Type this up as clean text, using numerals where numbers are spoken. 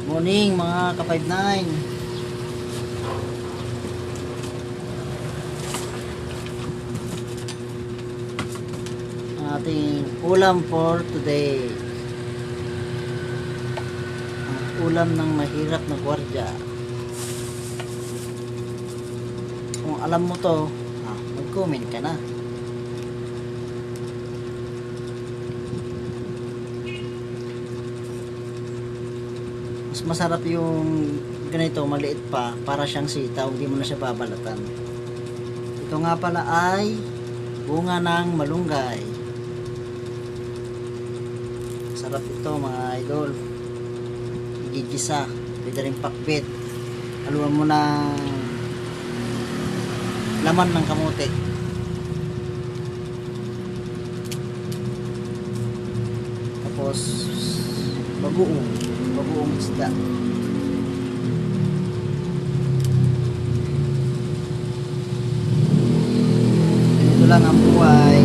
Morning mga ka-59. Ating ulam for today. Ang ulam ng mahirap na gwardiya. Kung alam mo to, mag-comment ka na. Mas masarap yung ganito, maliit pa, para siyang sitaw, hindi mo na siya babalatan. Ito nga pala ay bunga ng malunggay. Sarap ito mga idol. Igigisa, pwede rin pakbit. Haluan mo ng laman ng kamote. Tapos bagoong isda. Ito lang ang buhay.